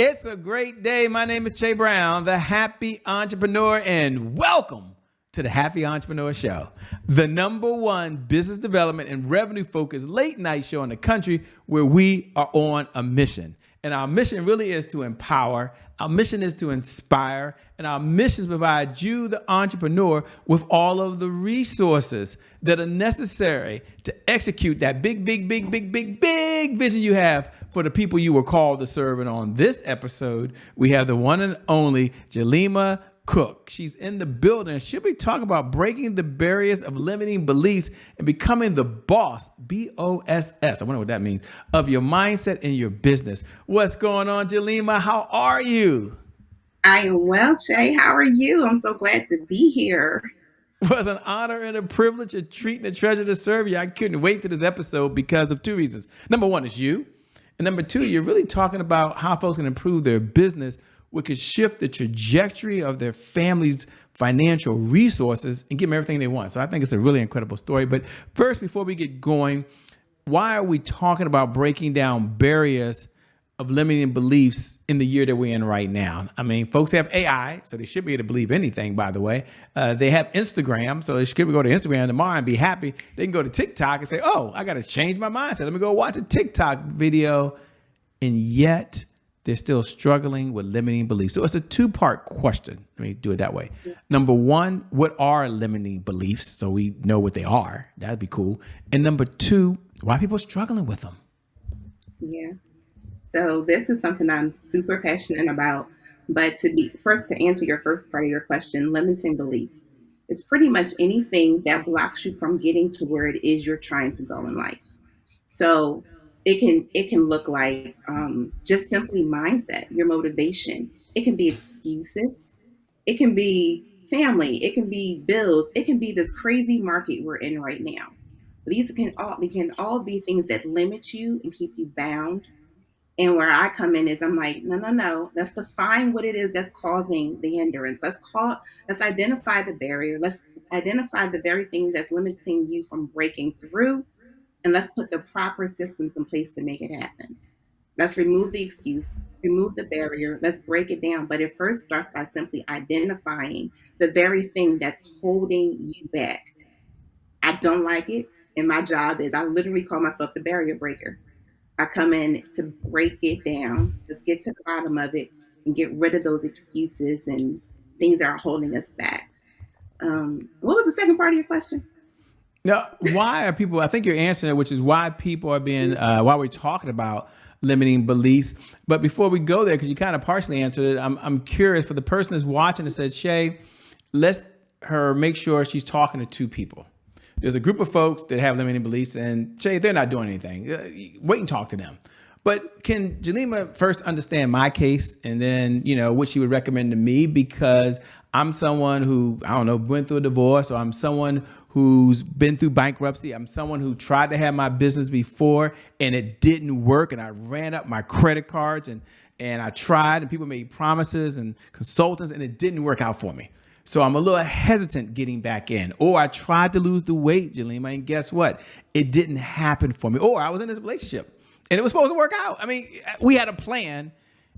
It's a great day. My name is Che Brown, the happy entrepreneur, and welcome to the Happy Entrepreneur Show, the number one business development and revenue focused late night show in the country where we are on a mission. And our mission really is to empower, our mission is to inspire, and our mission is to provide you, the entrepreneur, with all of the resources that are necessary to execute that big vision you have for the people you were called to serve. And on this episode, we have the one and only Jalima Cook. She's in the building. She'll be talking about breaking the barriers of limiting beliefs and becoming the boss, B.O.S.S. I wonder what that means, of your mindset and your business. What's going on, Jalima? How are you? I am well, Che. How are you? I'm so glad to be here. It was an honor and a privilege, a treat and a treasure to serve you. I couldn't wait to this episode because of two reasons. Number one is you. And number two, you're really talking about how folks can improve their business, which could shift the trajectory of their family's financial resources and give them everything they want. So I think it's a really incredible story. But first, before we get going, why are we talking about breaking down barriers of limiting beliefs in the year that we're in right now? I mean, folks have AI, so they should be able to believe anything, by the way. They have Instagram, so they should go to Instagram tomorrow and be happy. They can go to TikTok and say, oh, I got to change my mindset. Let me go watch a TikTok video. And yet they're still struggling with limiting beliefs. So it's a two-part question. Let me do it that way. Number one, what are limiting beliefs? So we know what they are. That'd be cool. And number two, why are people struggling with them? Yeah. So this is something I'm super passionate about. But to answer your first part of your question, limiting beliefs. It's pretty much anything that blocks you from getting to where it is you're trying to go in life. So it can look like just simply mindset, your motivation. It can be excuses. It can be family. It can be bills. It can be this crazy market we're in right now. They can all be things that limit you and keep you bound. And where I come in is I'm like, no, no, no. Let's define what it is that's causing the hindrance. Let's identify the barrier. Let's identify the very thing that's limiting you from breaking through, and let's put the proper systems in place to make it happen. Let's remove the excuse, remove the barrier, let's break it down. But it first starts by simply identifying the very thing that's holding you back. I don't like it. And my job is I literally call myself the barrier breaker. I come in to break it down, just get to the bottom of it and get rid of those excuses and things that are holding us back. What was the second part of your question? Now, why are people, I think you're answering it, which is why people are being, why we're talking about limiting beliefs. But before we go there, because you kind of partially answered it, I'm curious for the person that's watching that says, Shay, let's her make sure she's talking to two people. There's a group of folks that have limiting beliefs and Shay, they're not doing anything. Wait and talk to them. But can Jalima first understand my case and then, what she would recommend to me? Because I'm someone who, I don't know, went through a divorce, or I'm someone who's been through bankruptcy. I'm someone who tried to have my business before and it didn't work. And I ran up my credit cards and I tried and people made promises and consultants and it didn't work out for me. So I'm a little hesitant getting back in. Or I tried to lose the weight, Jalima, and guess what? It didn't happen for me. Or I was in this relationship and it was supposed to work out. I mean, we had a plan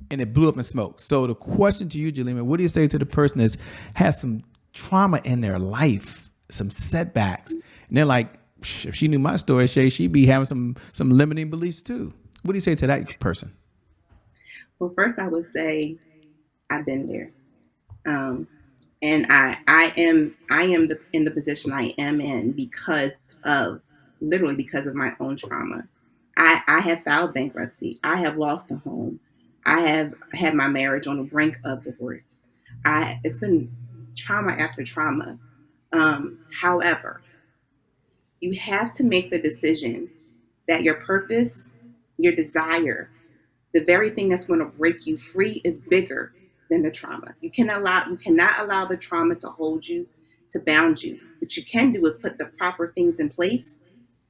and it blew up in smoke. So the question to you, Jalima, what do you say to the person that has some trauma in their life, some setbacks, and they're like, if she knew my story, Shay, she'd be having some limiting beliefs too. What do you say to that person? Well, first I would say I've been there. And I am in the position I am in because of literally because of my own trauma. I have filed bankruptcy. I have lost a home. I have had my marriage on the brink of divorce. It's been trauma after trauma. However, you have to make the decision that your purpose, your desire, the very thing that's going to break you free is bigger than the trauma. You cannot allow the trauma to hold you, to bound you. What you can do is put the proper things in place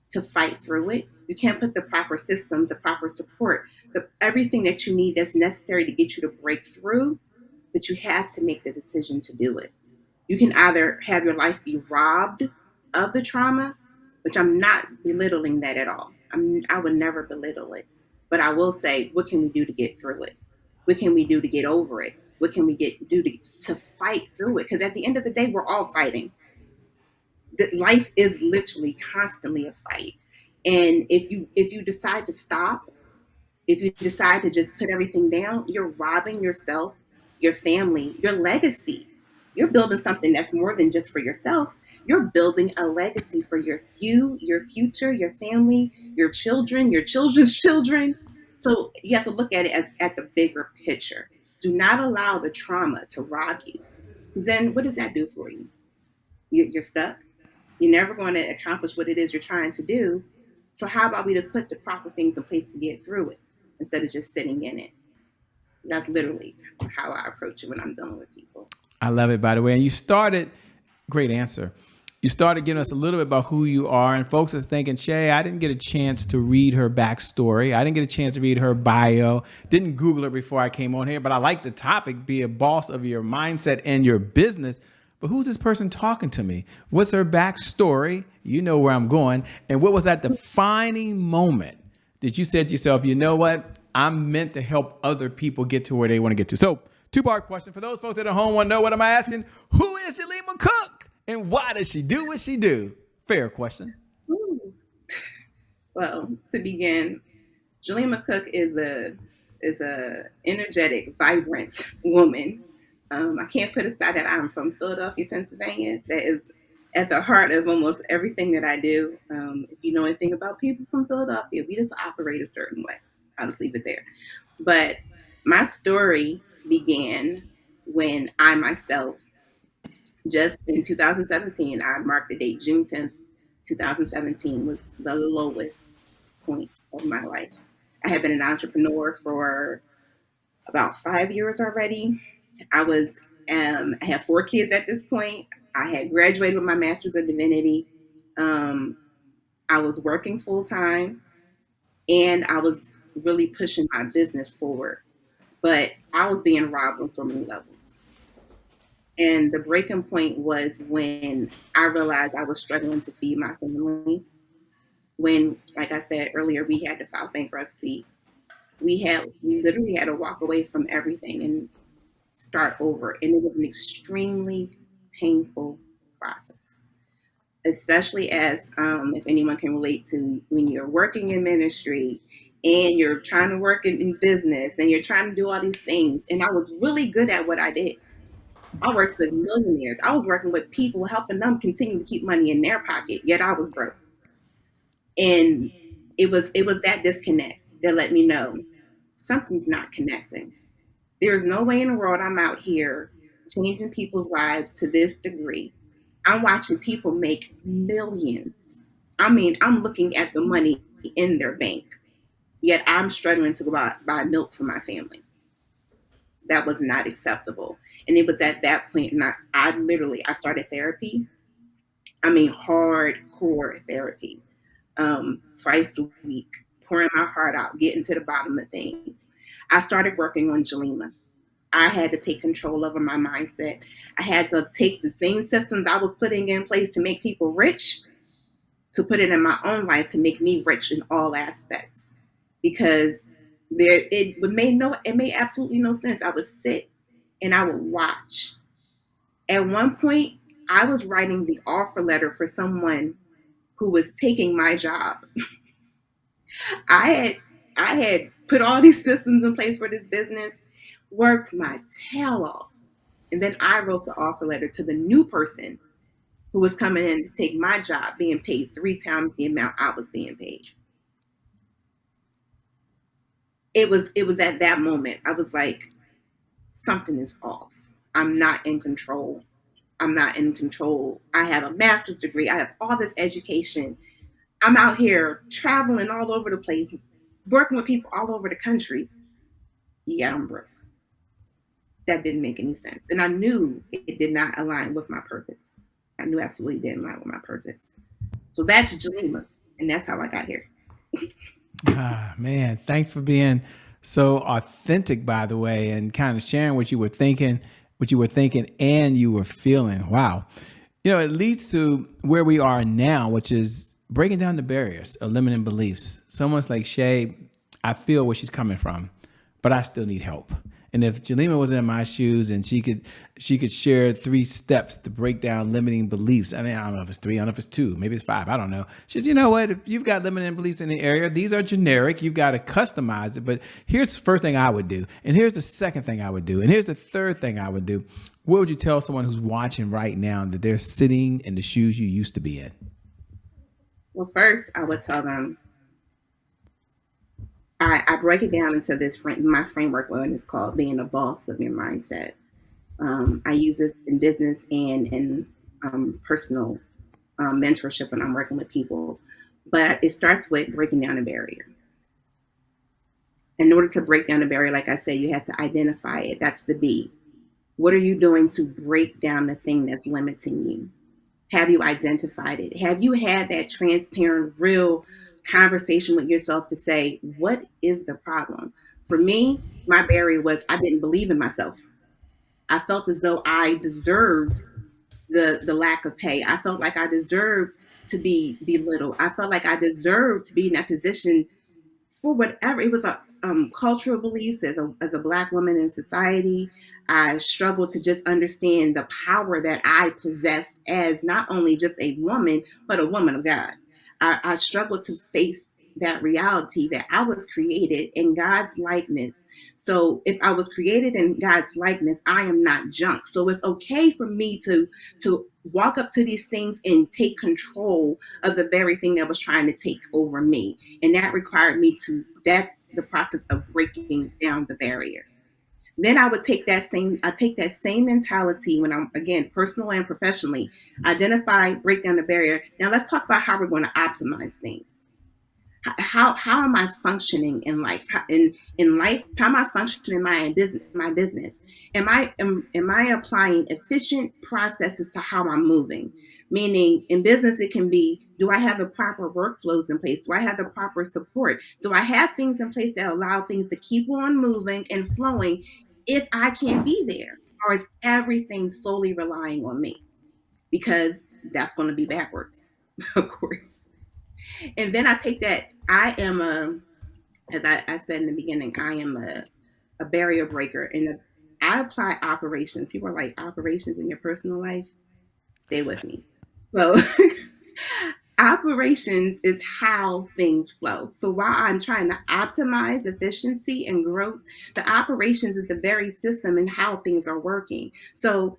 to fight through it. You can't put the proper systems, the proper support, everything that you need that's necessary to get you to break through, but you have to make the decision to do it. You can either have your life be robbed of the trauma, which I'm not belittling that at all. I would never belittle it. But I will say, what can we do to get through it? What can we do to get over it? What can we do to fight through it? Because at the end of the day, we're all fighting. Life is literally constantly a fight. And if you decide to stop, if you decide to just put everything down, you're robbing yourself, your family, your legacy. You're building something that's more than just for yourself. You're building a legacy for your future, your family, your children, your children's children. So you have to look at it as at the bigger picture. Do not allow the trauma to rob you. Because then what does that do for you? You're stuck. You're never going to accomplish what it is you're trying to do. So how about we just put the proper things in place to get through it instead of just sitting in it? That's literally how I approach it when I'm dealing with people. I love it, by the way. And you started, great answer. You started giving us a little bit about who you are, and folks is thinking, Shay, I didn't get a chance to read her backstory. I didn't get a chance to read her bio. Didn't Google her before I came on here, but I like the topic, be a boss of your mindset and your business. But who's this person talking to me? What's her backstory? You know where I'm going. And what was that defining moment that you said to yourself, you know what? I'm meant to help other people get to where they want to get to. So, two-part question. For those folks at home want to know, what am I asking? Who is Jalima Cook? And why does she do what she do? Fair question. Ooh. Well, to begin, Jalima Cook is a energetic, vibrant woman. I can't put aside that I'm from Philadelphia, Pennsylvania. That is at the heart of almost everything that I do. If you know anything about people from Philadelphia, we just operate a certain way. I'll just leave it there. But my story began when I myself, just in 2017, I marked the date, June 10th, 2017 was the lowest point of my life. I had been an entrepreneur for about 5 years already. I was I had 4 kids at this point. I had graduated with my Master's of Divinity. Um, I was working full time, and I was really pushing my business forward. But I was being robbed on so many levels. And the breaking point was when I realized I was struggling to feed my family. When, like I said earlier, we had to file bankruptcy. We literally had to walk away from everything and start over. And it was an extremely painful process, especially as, if anyone can relate to when you're working in ministry and you're trying to work in business and you're trying to do all these things. And I was really good at what I did. I worked with millionaires. I was working with people, helping them continue to keep money in their pocket, yet I was broke. And it was that disconnect that let me know something's not connecting. There's no way in the world I'm out here changing people's lives to this degree. I'm watching people make millions. I mean, I'm looking at the money in their bank, yet I'm struggling to go out, buy milk for my family. That was not acceptable. And it was at that point, and I started therapy. I mean, hardcore therapy, twice a week, pouring my heart out, getting to the bottom of things. I started working on Jalima. I had to take control over my mindset. I had to take the same systems I was putting in place to make people rich to put it in my own life to make me rich in all aspects. Because it made absolutely no sense. I would sit and I would watch. At one point, I was writing the offer letter for someone who was taking my job. I had I had put all these systems in place for this business, worked my tail off, and then I wrote the offer letter to the new person who was coming in to take my job, being paid 3 times the amount I was being paid. It was at that moment I was like, something is off. I'm not in control. I'm not in control. I have a master's degree. I have all this education. I'm out here traveling all over the place, working with people all over the country. Yeah, I'm broke. That didn't make any sense. And I knew it did not align with my purpose. I knew absolutely didn't align with my purpose. So that's Jalima. And that's how I got here. Ah, man, thanks for being so authentic, by the way, and kind of sharing what you were thinking and you were feeling. Wow. You know, it leads to where we are now, which is breaking down the barriers of limiting beliefs. Someone's like, Shay, I feel where she's coming from, but I still need help. And if Jalima was in my shoes and she could share 3 steps to break down limiting beliefs. I mean, I don't know if it's 3, I don't know if it's 2, maybe it's 5. I don't know. She says, you know what? If you've got limiting beliefs in the area, these are generic. You've got to customize it. But here's the first thing I would do, and here's the second thing I would do, and here's the third thing I would do. What would you tell someone who's watching right now that they're sitting in the shoes you used to be in? Well, first, I would tell them I break it down into my framework, and it's called being a boss of your mindset. I use this in business and in personal mentorship when I'm working with people. But it starts with breaking down a barrier. In order to break down a barrier, like I said, you have to identify it. That's the B. What are you doing to break down the thing that's limiting you? Have you identified it? Have you had that transparent, real conversation with yourself to say, what is the problem? For me, my barrier was I didn't believe in myself. I felt as though I deserved the lack of pay. I felt like I deserved to be belittled. I felt like I deserved to be in that position for whatever it was, a cultural beliefs as a black woman in society. I struggled to just understand the power that I possessed as not only just a woman but a woman of God. I struggled to face that reality that I was created in God's likeness. So if I was created in God's likeness, I am not junk. So it's okay for me to walk up to these things and take control of the very thing that was trying to take over me. And that required me to, that's the process of breaking down the barrier. Then I take that same mentality when I'm, again, personal and professionally, identify, break down the barrier. Now let's talk about how we're going to optimize things. How am I functioning in life? In life, how am I functioning in my business? Am I applying efficient processes to how I'm moving? Meaning, in business, it can be: do I have the proper workflows in place? Do I have the proper support? Do I have things in place that allow things to keep on moving and flowing if I can't be there? Or is everything solely relying on me? Because that's going to be backwards, of course. And then I take that I am as I said in the beginning, I am a barrier breaker, and I apply operations. People are like, operations in your personal life? Stay with me. So operations is how things flow. So while I'm trying to optimize efficiency and growth, the operations is the very system and how things are working. So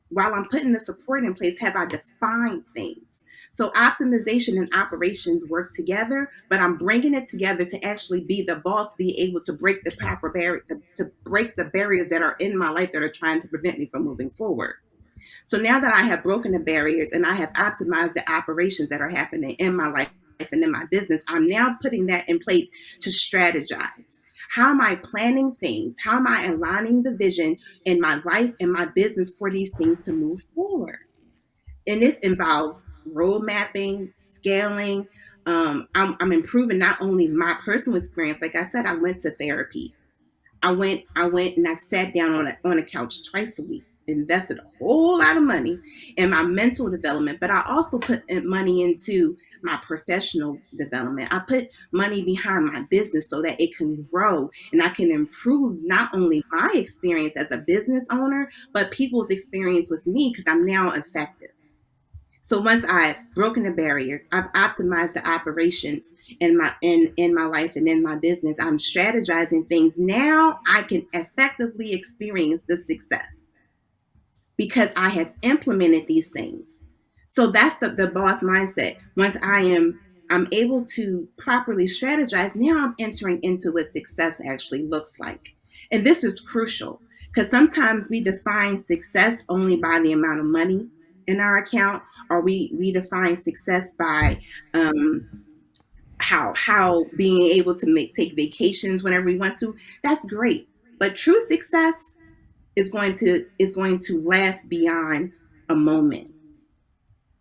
while I'm putting the support in place, have I defined things? So optimization and operations work together, but I'm bringing it together to actually be the boss, be able to break the proper barrier, to break the barriers that are in my life that are trying to prevent me from moving forward. So now that I have broken the barriers and I have optimized the operations that are happening in my life and in my business, I'm now putting that in place to strategize. How am I planning things? How am I aligning the vision in my life and my business for these things to move forward? And this involves road mapping, scaling. I'm improving not only my personal experience. Like I said, I went to therapy. I went and I sat down on a couch twice a week, invested a whole lot of money in my mental development, but I also put money into my professional development. I put money behind my business so that it can grow and I can improve not only my experience as a business owner, but people's experience with me because I'm now effective. So once I've broken the barriers, I've optimized the operations in my life and in my business. I'm strategizing things. Now I can effectively experience the success because I have implemented these things. So that's the boss mindset. Once I'm able to properly strategize, now I'm entering into what success actually looks like. And this is crucial because sometimes we define success only by the amount of money in our account, or we define success by um, how being able to take vacations whenever we want to. That's great, but true success is going to last beyond a moment.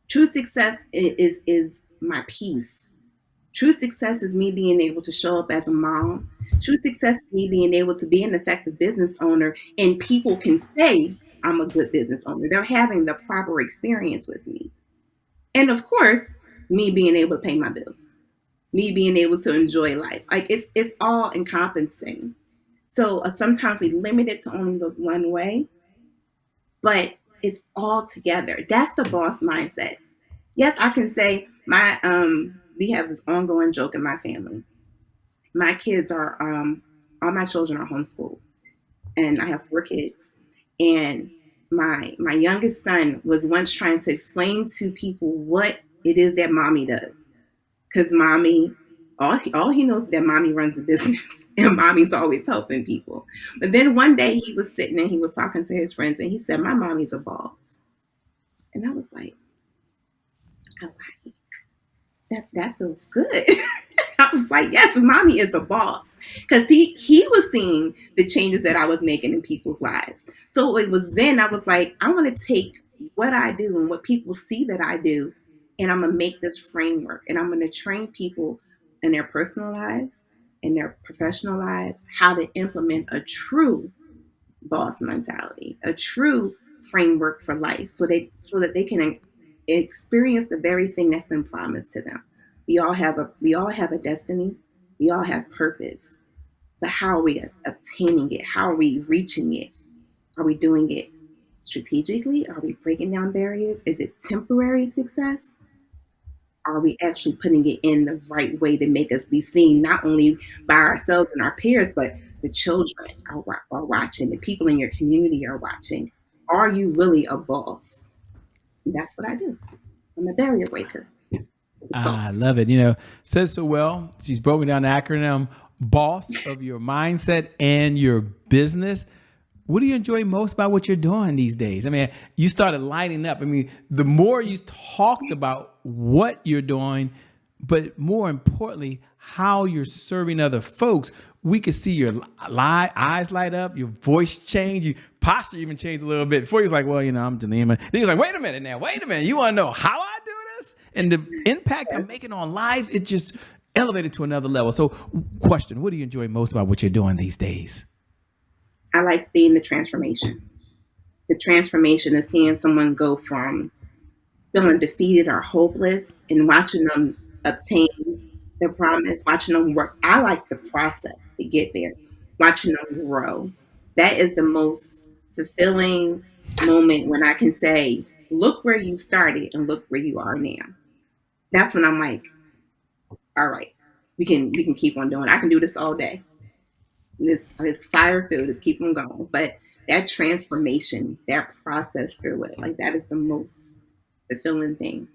True success is my peace. True success is me being able to show up as a mom. True success is me being able to be an effective business owner, and people can say I'm a good business owner. They're having the proper experience with me. And of course, me being able to pay my bills. me being able to enjoy life. Like it's all encompassing. So sometimes we limit it to only look one way, but it's all together. That's the boss mindset. Yes, I can say my we have this ongoing joke in my family. My kids are all my children are homeschooled, and I have four kids. And my youngest son was once trying to explain to people what it is that mommy does, because mommy all he knows is that mommy runs a business and mommy's always helping people. But then one day he was sitting and he was talking to his friends and he said, "My mommy's a boss," and I was like, "Oh, that feels good." I was like, yes, mommy is a boss. Because he was seeing the changes that I was making in people's lives. So it was then I was like, I want to take what I do and what people see that I do, and I'm going to make this framework. And I'm going to train people in their personal lives, in their professional lives, how to implement a true boss mentality, a true framework for life, so that they can experience the very thing that's been promised to them. We all have a destiny. We all have purpose. But how are we obtaining it? How are we reaching it? Are we doing it strategically? Are we breaking down barriers? Is it temporary success? Are we actually putting it in the right way to make us be seen, not only by ourselves and our peers, but the children are watching, the people in your community are watching? Are you really a boss? And that's what I do. I'm a barrier breaker. I Boss. love it. Says so well. She's broken down the acronym BOSS of your mindset and your business. What do you enjoy most about what you're doing these days? I mean, you started lighting up. I mean, the more you talked about what you're doing, but more importantly, how you're serving other folks, we could see your eyes light up, your voice change, your posture even changed a little bit. Before he was like, well, I'm Jalima. Then he's like, wait a minute now, wait a minute. You want to know how I do this? And the impact I'm making on lives, it just elevated to another level. So, question, what do you enjoy most about what you're doing these days? I like seeing the transformation. The transformation of seeing someone go from feeling defeated or hopeless and watching them obtain their promise, watching them work. I like the process to get there, watching them grow. That is the most fulfilling moment when I can say, look where you started and look where you are now. That's when I'm like, all right, we can keep on doing. I can do this all day. This fire through, just keep on going. But that transformation, that process through it, like that is the most fulfilling thing.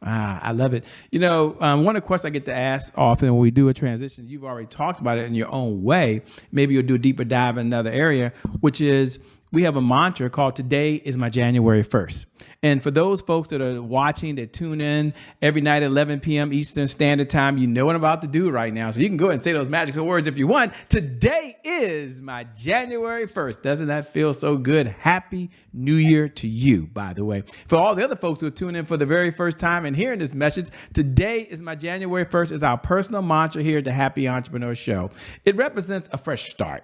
I love it. One of the questions I get to ask often when we do a transition, you've already talked about it in your own way. Maybe you'll do a deeper dive in another area, which is we have a mantra called "Today is my January 1st." And for those folks that are watching, that tune in every night at 11 p.m. Eastern Standard Time, you know what I'm about to do right now. So you can go ahead and say those magical words if you want. Today is my January 1st. Doesn't that feel so good? Happy New Year to you, by the way. For all the other folks who are tuning in for the very first time and hearing this message, today is my January 1st is our personal mantra here at the Happy Entrepreneur Show. It represents a fresh start.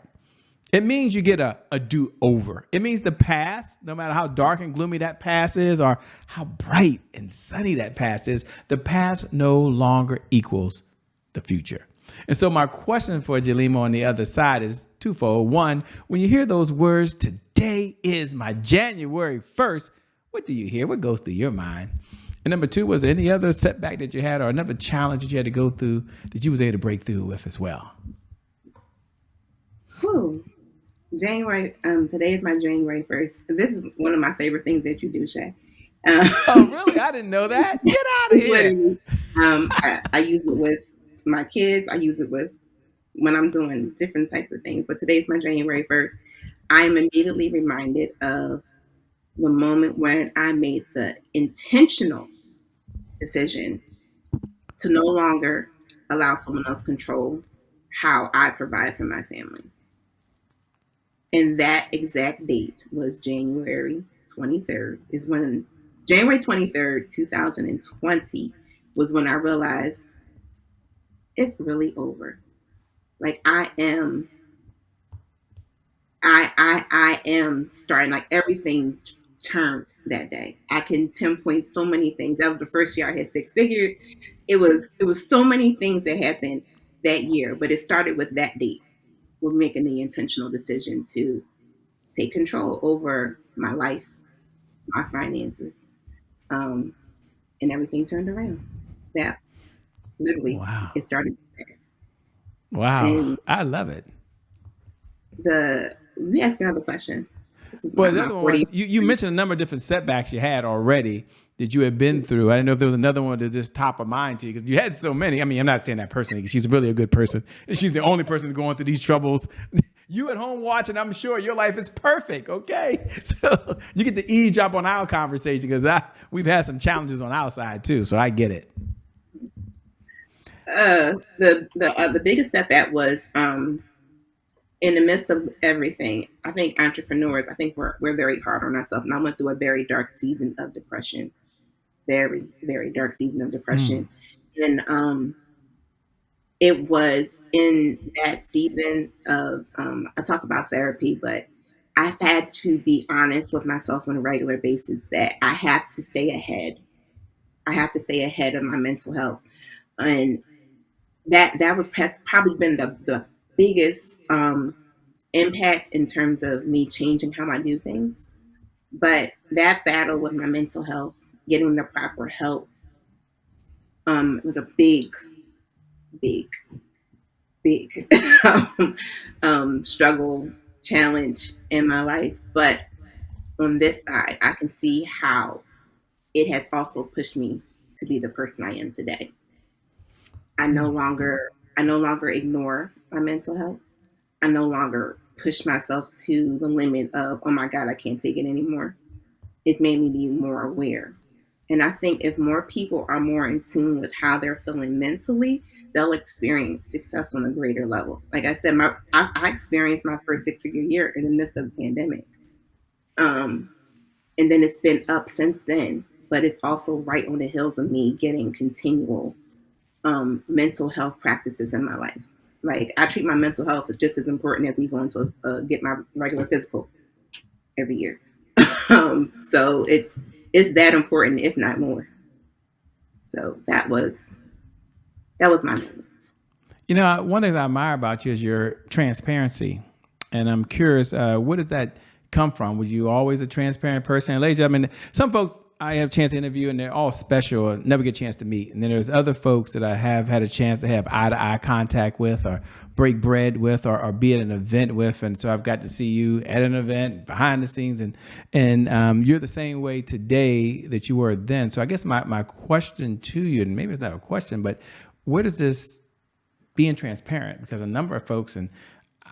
It means you get a do-over. It means the past, no matter how dark and gloomy that past is or how bright and sunny that past is, the past no longer equals the future. And so my question for Jalima on the other side is twofold. One, when you hear those words, today is my January 1st, what do you hear? What goes through your mind? And number two, was there any other setback that you had or another challenge that you had to go through that you was able to break through with as well? Whew. January. Today is my January 1st. This is one of my favorite things that you do, Shay. Oh, really? I didn't know that. Get out of It's here. literally. I use it with my kids. I use it with when I'm doing different types of things. But today's my January 1st. I am immediately reminded of the moment when I made the intentional decision to no longer allow someone else control how I provide for my family. And that exact date was January 23rd, is when January 23rd, 2020 was when I realized it's really over. Like I am starting like everything. turned that day. I can pinpoint so many things. That was the first year I had six figures. It was so many things that happened that year, but it started with that date, with making the intentional decision to take control over my life, my finances, um, and everything turned around. That literally Wow. it started. Wow. And I love it. let me ask another question. This is Well, the my other one 40. was you mentioned a number of different setbacks you had already that you had been through. I didn't know if there was another one that just top of mind to you because you had so many. I mean, I'm not saying that personally because she's really a good person. And she's the only person going through these troubles. You at home watching, I'm sure your life is perfect. Okay. So you get to eavesdrop on our conversation because we've had some challenges on our side too. So I get it. The biggest setback was in the midst of everything. I think entrepreneurs, I think we're very hard on ourselves, and I went through a very dark season of depression, very dark season of depression, and it was in that season of I talk about therapy, but I've had to be honest with myself on a regular basis that I have to stay ahead. I have to stay ahead of my mental health, and that was probably been the biggest impact in terms of me changing how I do things. But that battle with my mental health, getting the proper help, was a big, big struggle, challenge in my life. But on this side, I can see how it has also pushed me to be the person I am today. I no longer I no longer ignore my mental health. I no longer push myself to the limit of, oh my God, I can't take it anymore. It's made me be more aware. And I think if more people are more in tune with how they're feeling mentally, they'll experience success on a greater level. Like I said, I experienced my first 6 figure year in the midst of the pandemic. Um, and then it's been up since then, but it's also right on the heels of me getting continual mental health practices in my life. Like I treat my mental health as just as important as me going to get my regular physical every year. So it's that important, if not more. So that was my moment. You know, one of the things I admire about you is your transparency. And I'm curious, where does that come from? Were you always a transparent person? And ladies, I mean, some folks I have a chance to interview and they're all special or never get a chance to meet. And then there's other folks that I have had a chance to have eye to eye contact with or break bread with or be at an event with. And so I've got to see you at an event behind the scenes and you're the same way today that you were then. So I guess my question to you, and maybe it's not a question, but where does this being transparent, because a number of folks, and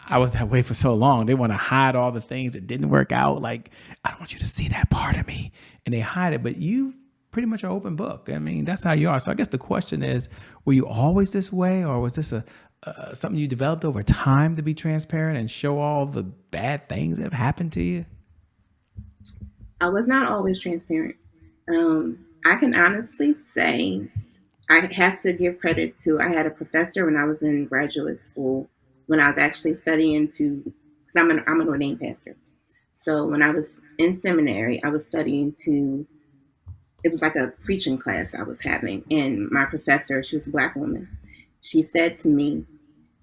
I was that way for so long, they want to hide all the things that didn't work out. Like, I don't want you to see that part of me. And they hide it, but you pretty much are open book. I mean, that's how you are. So I guess the question is, were you always this way, or was this something you developed over time to be transparent and show all the bad things that have happened to you? I was not always transparent. I can honestly say I have to give credit to. I had a professor when I was in graduate school when I was actually studying to because I'm an ordained pastor. So when I was in seminary, I was studying to. It was like a preaching class I was having, and my professor, she was a black woman. She said to me,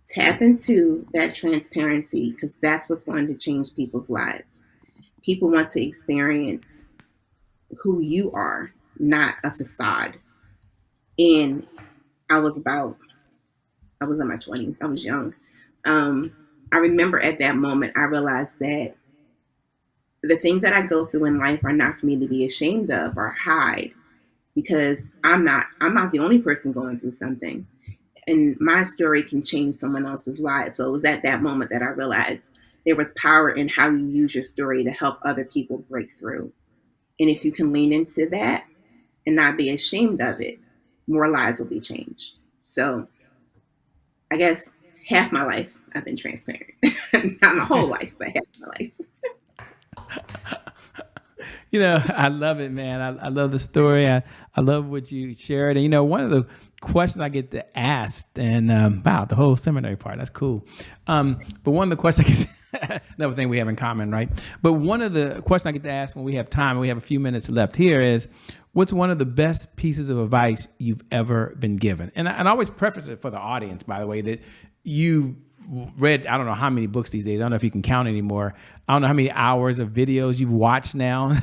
"Tap into that transparency because that's what's going to change people's lives. People want to experience who you are, not a facade." And I was about I was in my 20s. I was young. Um, I remember at that moment, I realized that the things that I go through in life are not for me to be ashamed of or hide because I'm not the only person going through something. And my story can change someone else's life. So it was at that moment that I realized there was power in how you use your story to help other people break through. And if you can lean into that and not be ashamed of it, more lives will be changed. So I guess half my life I've been transparent. Not my whole life, but half my life. You know, I love it, man. I love the story. I love what you shared. And, you know, one of the questions I get to ask, and wow, the whole seminary part, that's cool. But one of the questions I get to Another thing we have in common, right? But one of the questions I get to ask when we have time, and we have a few minutes left here, is what's one of the best pieces of advice you've ever been given? And I always preface it for the audience, by the way, that you read, I don't know how many books these days. I don't know if you can count anymore. I don't know how many hours of videos you've watched now,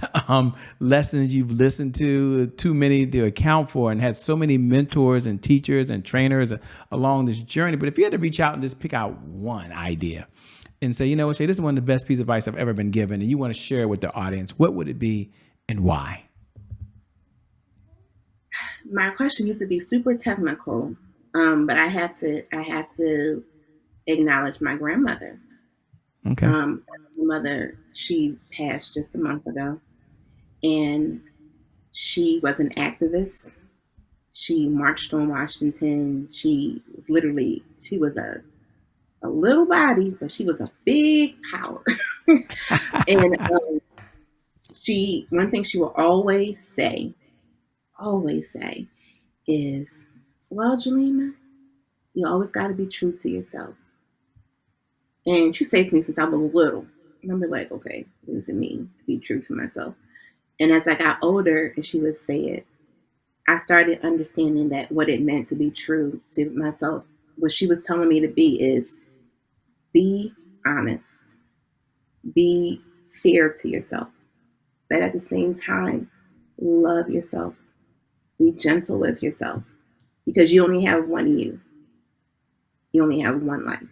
lessons you've listened to, too many to account for, and had so many mentors and teachers and trainers along this journey. But if you had to reach out and just pick out one idea and say, you know what, Shay, this is one of the best pieces of advice I've ever been given, and you want to share it with the audience, what would it be and why? My question used to be super technical, but I have to acknowledge my grandmother. Okay. My mother, she passed just a month ago, and she was an activist. She marched on Washington. She was a little body, but she was a big power. And one thing she will always say is, well, Jalima, you always got to be true to yourself. And she said to me since I was little, and I'm like, okay, what does it mean to be true to myself? And as I got older and she would say it, I started understanding that what it meant to be true to myself, what she was telling me to be is be honest, be fair to yourself, but at the same time, love yourself, be gentle with yourself, because you only have one you. You only have one life.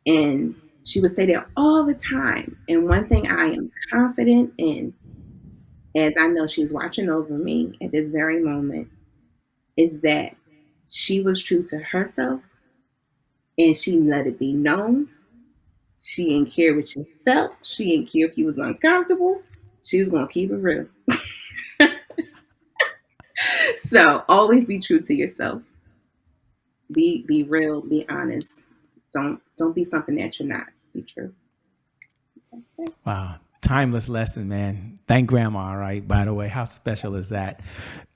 And she would say that all the time. And one thing I am confident in, as I know she's watching over me at this very moment, is that she was true to herself and she let it be known. She didn't care what you felt. She didn't care if you was uncomfortable. She was going to keep it real. So always be true to yourself. Be real, be honest. Don't be something that you're not. Be true. Wow. Timeless lesson, man. Thank grandma. All right. By the way, how special is that?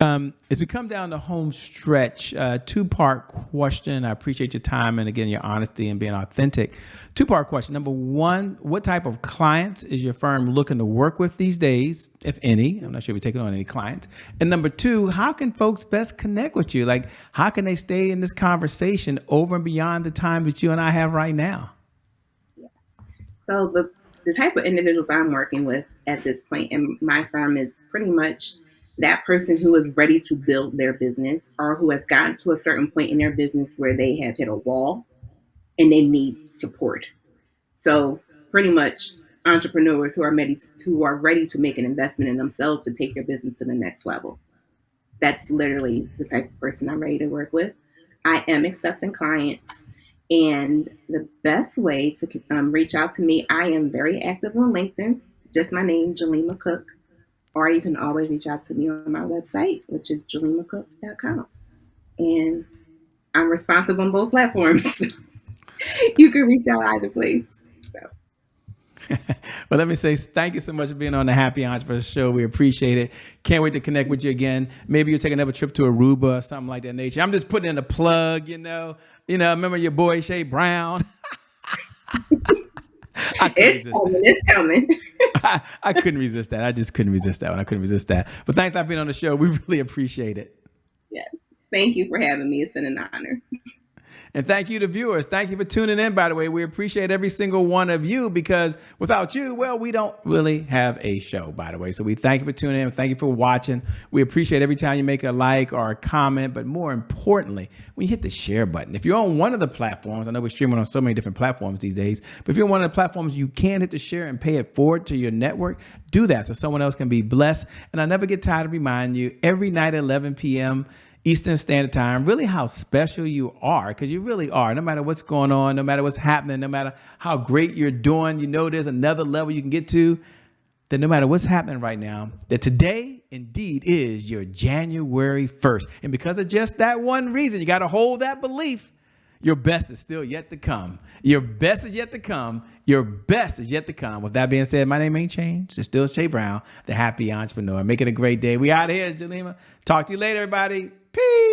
As we come down the home stretch, two-part question. I appreciate your time and again, your honesty and being authentic. Two-part question. Number one, what type of clients is your firm looking to work with these days, if any? I'm not sure if you're taking on any clients. And number two, how can folks best connect with you? Like, how can they stay in this conversation over and beyond the time that you and I have right now? So the type of individuals I'm working with at this point in my firm is pretty much that person who is ready to build their business or who has gotten to a certain point in their business where they have hit a wall and they need support. So pretty much entrepreneurs who are ready to make an investment in themselves to take their business to the next level. That's literally the type of person I'm ready to work with. I am accepting clients. And the best way to reach out to me, I am very active on LinkedIn, just my name, Jalima Cook. Or you can always reach out to me on my website, which is jalimacook.com. And I'm responsive on both platforms. You can reach out either place. So. Well, let me say thank you so much for being on the Happy Entrepreneur Show. We appreciate it. Can't wait to connect with you again. Maybe you'll take another trip to Aruba or something like that nature. I'm just putting in a plug, you know. Remember your boy Shay Brown? It's coming. I couldn't resist that. I just couldn't resist that one. I couldn't resist that. But thanks for being on the show. We really appreciate it. Yes. Thank you for having me. It's been an honor. And thank you to viewers. Thank you for tuning in, by the way. We appreciate every single one of you because without you, well, we don't really have a show, by the way. So we thank you for tuning in. Thank you for watching. We appreciate every time you make a like or a comment, but more importantly, when you hit the share button. If you're on one of the platforms, I know we're streaming on so many different platforms these days, but if you're on one of the platforms, you can hit the share and pay it forward to your network. Do that so someone else can be blessed. And I never get tired of reminding you every night at 11 p.m. Eastern Standard Time, really how special you are, because you really are. No matter what's going on, no matter what's happening, no matter how great you're doing, you know there's another level you can get to, that no matter what's happening right now, that today indeed is your January 1st. And because of just that one reason, you got to hold that belief. Your best is still yet to come. Your best is yet to come. Your best is yet to come. With that being said, my name ain't changed. It's still Shay Brown, the Happy Entrepreneur. Make it a great day. We out of here, Jalima. Talk to you later, everybody. Peace.